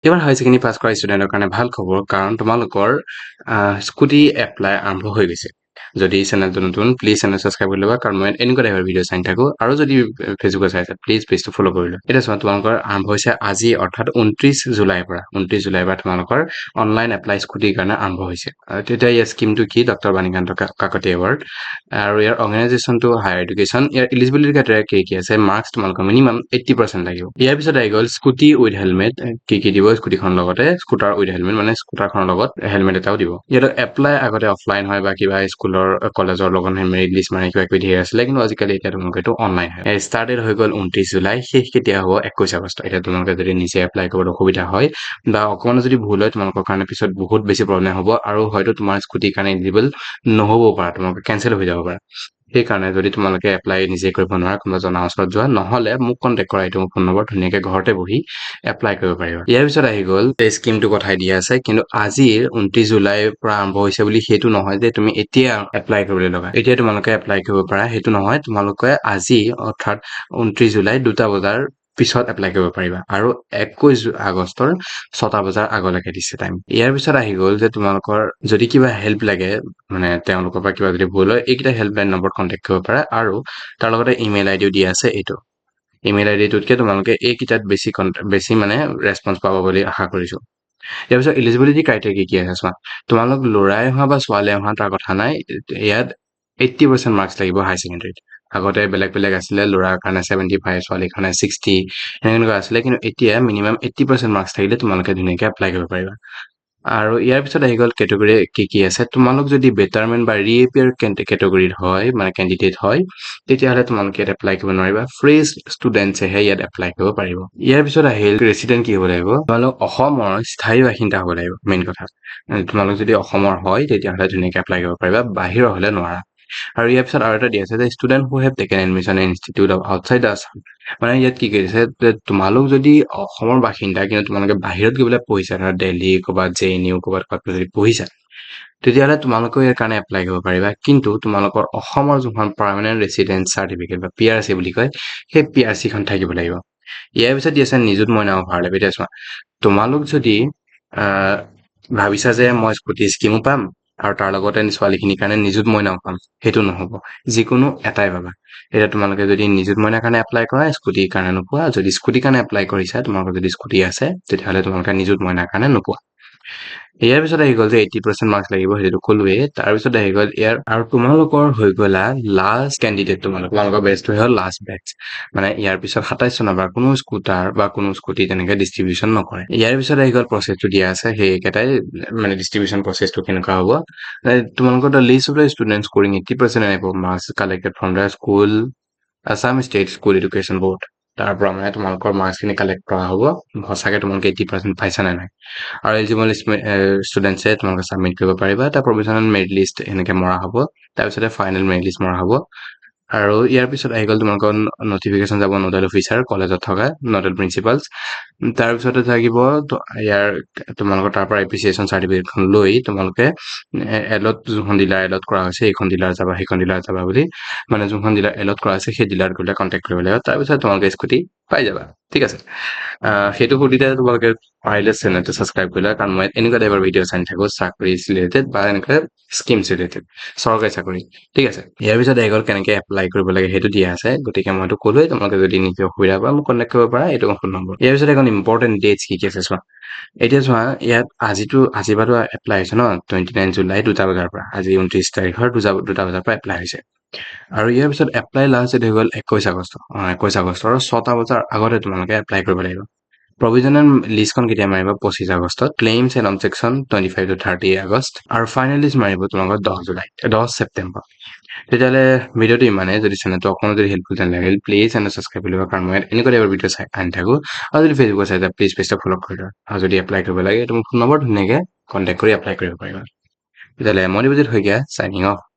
এবাৰ হাই secondary pass কৰা ষ্টুডেণ্টৰ কাৰণে ভাল খবৰ, কাৰণ তোমালোকৰ স্কুটি এপ্লাই আৰম্ভ হৈ গৈছে। যদি চেনেলটো নতুন, প্লিজ চেনেল ছাবস্ক্ৰাইব কৰি ল'বা, কাৰণ মই এনেকুৱা টাইপৰ ভিডিঅ' চাই থাকোঁ। আৰু যদি ফেচবুকত চাইছা, প্লিজ পেজটো ফ'ল' কৰি লোৱা। এতিয়া চোৱা, তোমালোকৰ আৰম্ভ হৈছে আজি, অৰ্থাৎ 29 জুলাইৰ পৰা। 29 জুলাইৰ পৰা তোমালোকৰ অনলাইন এপ্লাই স্কুটিৰ কাৰণে আৰম্ভ হৈছে। তেতিয়া ইয়াৰ স্কিমটো কি? Doctor Banikanta Kakati award. আৰু ইয়াৰ অৰ্গেনাইজেশ্যনটো হায়াৰ এডুকেশ্যন। ইয়াৰ এলিজিবিলিটি ক্ৰাইটেৰিয়া কি আছে? মাৰ্কছ তোমালোকৰ মিনিমাম 80% লাগিব। ইয়াৰ পিছত আহি গ'ল স্কুটি উইথ হেলমেট। কি দিব? স্কুটিখনৰ লগতে স্কুটাৰ উইথ হেলমেট, মানে স্কুটাৰখনৰ লগত হেলমেট এটাও দিব। ইয়াত এপ্লাই আগতে অফলাইন হয় বা কিবা স্কুলৰ কলেজৰ লগত মেৰিট লিষ্ট মানে কিবা কিবি ধেৰ আছিলে, কিন্তু আজিকালি এতিয়া তোমালোকে এইটো অনলাইন হয়। ষ্টাৰ্টেড হৈ গ'ল 29 জুলাই, শেষ কেতিয়া হ'ব? 21 আগষ্ট। এতিয়া তোমালোকে যদি নিজে এপ্লাই কৰিবলৈ অসুবিধা হয় বা অকণমান যদি ভুল হয়, তোমালোকৰ কাৰণে পিছত বহুত বেছি প্ৰব্লেম হ'ব, আৰু হয়তো তোমাৰ স্কুটিৰ কাৰণে এলিজিবল নহ'বও পাৰা, তোমালোকে কেঞ্চেল হৈ যাব পাৰা। সেইকাৰণে যদি তোমালোকে এপ্লাই নিজে কৰিব নোৱাৰা, কোনোবা জনা ওচৰত যোৱা, নহ'লে মোক কণ্টেক্ট কৰা, এইটো মোৰ ফোন নম্বৰ, ধুনীয়াকে ঘৰতে বহি এপ্লাই কৰিব পাৰিবা। ইয়াৰ পিছত আহি গ'ল স্কিমটো কথাই দিয়া আছে, কিন্তু আজিৰ 29 জুলাইৰ পৰা আৰম্ভ হৈছে বুলি সেইটো নহয় যে তুমি এতিয়া এপ্লাই কৰিবলৈ লগা। এতিয়া তোমালোকে এপ্লাই কৰিব পাৰা, সেইটো নহয়। তোমালোকে আজি অৰ্থাৎ 29 জুলাই 2টা বজাৰ পিছত এপ্লাই কৰিব পাৰিবা, আৰু 21 আগষ্টৰ 6টা বজাৰ আগলৈকে দিছে টাইম। ইয়াৰ পিছত আহি গ'ল যে তোমালোকৰ যদি কিবা হেল্প লাগে, মানে তেওঁলোকৰ পৰা কিবা যদি ভুল হয়, এইকেইটা হেল্পলাইন নম্বৰত কণ্টেক্ট কৰিব পাৰা, আৰু তাৰ লগতে ইমেইল আইডিও দিয়া আছে। এইটো ইমেইল আইডিটোতকে তোমালোকে এইকেইটাত বেছি মানে ৰেছপন্স পাব বুলি আশা কৰিছো। ইয়াৰ পিছত এলিজিবিলিটি ক্ৰাইটেৰিয়া কি আছে চোৱা। তোমালোক ল'ৰাই হোৱা বা ছোৱালীয়ে হোৱা তাৰ কথা নাই, ইয়াত 80% মাৰ্কছ লাগিব হাই ছেকেণ্ডেৰীত। আগতে বেলেগ বেলেগ আছিলে, ল'ৰাৰ কাৰণে 75, ছোৱালীৰ কাৰণে 60, এনেকুৱা আছিলে, কিন্তু এতিয়া মিনিমাম 80% মাৰ্কছ থাকিলে তোমালোকে ধুনীয়াকৈ এপ্লাই কৰিব পাৰিবা। আৰু ইয়াৰ পিছত আহি গ'ল কেটেগৰী কি আছে। তোমালোক যদি বেটাৰমেণ্ট বা ৰিএপিয়াৰ কেটেগৰীত হয়, মানে কেণ্ডিডেট হয়, তেতিয়াহ'লে তোমালোকে ইয়াত এপ্লাই কৰিব নোৱাৰিবা। ফ্ৰেছ ষ্টুডেণ্টছেহে ইয়াত এপ্লাই কৰিব পাৰিব। ইয়াৰ পিছত আহিল ৰেচিডেণ্ট কি হ'ব লাগিব? তোমালোক অসমৰ স্থায়ী বাসিন্দা হ'ব লাগিব, মেইন কথা। তোমালোক যদি অসমৰ হয়, তেতিয়াহ'লে ধুনীয়াকৈ এপ্লাই কৰিব পাৰিবা, বাহিৰৰ হ'লে নোৱাৰা। আৰু ইয়াৰ পিছত আৰু এটা দি আছে যে student who have taken admission in institute of outside Assam. মানে ইয়াত কি কৰিছে যে তোমালোক যদি অসমৰ বাসিন্দা, কিন্তু তোমালোকে বাহিৰত গৈ পেলাই পঢ়িছা, ধৰা দেলহি, ক'ৰবাত JNU, ক'ৰবাত যদি পঢ়িছা, তেতিয়াহ'লে তোমালোকেও ইয়াৰ কাৰণে এপ্লাই কৰিব পাৰিবা। কিন্তু তোমালোকৰ অসমৰ যোনখন পাৰ্মানেণ্ট ৰেচিডেন্স চাৰ্টিফিকেট বা PRC বুলি কয়, সেই PRCখন থাকিব লাগিব। ইয়াৰ পিছত দি আছে নিযুত মইনা অভাৰলেপ। এতিয়া চোৱা, তোমালোক যদি ভাবিছা যে মই স্কুটি স্কিমো পাম আৰু তাৰ লগতে ছোৱালীখিনিৰ কাৰণে নিযুত মইনাও পাম, সেইটো নহ'ব। যিকোনো এটাই পাবা। এতিয়া তোমালোকে যদি নিযুত মইনাৰ কাৰণে এপ্লাই কৰা, স্কুটিৰ কাৰণে নোপোৱা। যদি স্কুটিৰ কাৰণে এপ্লাই কৰিছা, তোমালোকৰ যদি স্কুটি আছে, তেতিয়াহ'লে তোমালোকে নিযুত মইনাৰ কাৰণে নোপোৱা। ইয়াৰ পিছত আহি গ'ল যে 80% মাৰ্কছ লাগিব, সেইটো ক'লোৱেই। তাৰপিছত আহি গ'ল ইয়াৰ, আৰু তোমালোকৰ হৈ গ'লা লাষ্ট কেণ্ডিডেট। তোমালোকৰ বেচটোৱে হ'ল লাষ্ট বেচ। মানে ইয়াৰ পিছত 27 চনৰ পৰা কোনো স্কুটাৰ বা কোনো স্কুটি তেনেকে ডিষ্ট্ৰিবিউচন নকৰে। ইয়াৰ পিছত আহি গ'ল প্ৰচেছটো দিয়া আছে, সেইকেইটাই মানে ডিষ্ট্ৰিবিউচন প্ৰচেছটো কেনেকুৱা হ'ব। তোমালোকৰ the least of the students scoring 80% and above marks collected from the school Assam state school education board. তাৰ পৰা মানে তোমালোকৰ মাৰ্কছখিনি কালেক্ট কৰা হ'ব, সঁচাকৈ তোমালোকে 80% পাইছা নে নাই। আৰু এলিজিবল ষ্টুডেণ্টছে তোমালোকে ছাবমিট কৰিব পাৰিবা। এটা প্ৰভিজনেল মেৰিট লিষ্ট এনেকৈ মৰা হ'ব, তাৰপিছতে ফাইনেল মেৰিট লিষ্ট মৰা হ'ব। আৰু ইয়াৰ পিছত আহি গ'ল তোমালোকৰ নটিফিকেশ্যন যাব নোডেল অফিচাৰ, কলেজত থকা নোডেল প্ৰিন্সিপালছ। তাৰপিছতে থাকিব ইয়াৰ তোমালোকৰ তাৰ পৰা এপ্ৰিচিয়েশ্যন চাৰ্টিফিকেটখন লৈ তোমালোকে এলত যোনখন ডিলাৰ এলত কৰা হৈছে, এইখন ডিলাৰ যাবা, সেইখন ডিলাৰ যাবা বুলি, মানে যোনখন ডিলাৰ এলত কৰা হৈছে সেই ডিলাৰত গ'লে কণ্টেক্ট কৰিব লাগিব। তাৰপিছত তোমালোকে স্কুটি পাই যাবা, ঠিক আছে। সেইটো সুবিধা তোমালোকে পাৰিলে চেনেলটো ছাবস্ক্ৰাইব কৰি লোৱা, কাৰণ মই এনেকুৱা টাইপৰ ভিডিঅ' চাই থাকোঁ, চাকৰি ৰিলেটেড বা এনেকুৱা স্কিমছ ৰিলেটেড, চৰকাৰী চাকৰি, ঠিক আছে। ইয়াৰ পিছত আহি গ'ল কেনেকৈ এপ্লাই কৰিব লাগে, সেইটো দিয়া আছে। গতিকে মইতো ক'লোৱেই, তোমালোকে যদি নিজে অসুবিধা পোৱা মোক কণ্টেক্ট কৰিব পাৰা, এইটো মোৰ ফোন নম্বৰ। ইয়াৰ পিছত এখন ইম্পৰ্টেণ্ট ডেটছ কি আছে চোৱা। এতিয়া চোৱা, ইয়াত আজিৰ পৰাতো এপ্লাই হৈছে ন, 29 জুলাই 2টা বজাৰ পৰা। আজি 29 তাৰিখৰ 2টা বজাৰ পৰা এপ্লাই হৈছে। আৰু ইয়াৰ পিছত এপ্লাই লাষ্ট ডেট হৈ গ'ল 21 আগষ্ট। 21 আগষ্টৰ 6টা বজাৰ আগতে তোমালোকে এপ্লাই কৰিব লাগিব। প্ৰভিজনেল লিষ্টখন কেতিয়া মাৰিব? 25 আগষ্টত। Claims and objection 25 to 30 August. আৰু ফাইনেল লিষ্ট মাৰিব তোমালোকৰ 10 ছেপ্টেম্বৰ। তেতিয়াহ'লে ভিডিঅ'টো ইমানেই। যদি চেনেলটো অকণমান যদি হেল্পফুল যেন লাগিল, প্লিজ চেনেল ছাবস্ক্ৰাইব কৰি ল'বা, কাৰণ মই এনেকুৱা টাইপৰ ভিডিঅ' আনি থাকোঁ। আৰু যদি ফেচবুকত চাইছা, প্লিজ পেজটো ফ'ল' কৰি লোৱা। আৰু যদি এপ্লাই কৰিব লাগে, তুমি ফোন নম্বৰ ধুনীয়াকৈ কণ্টেক্ট কৰি এপ্লাই কৰিব পাৰিবা। তেতিয়াহ'লে মই দেৱজিৎ শইকীয়া, চাইনিং অফ।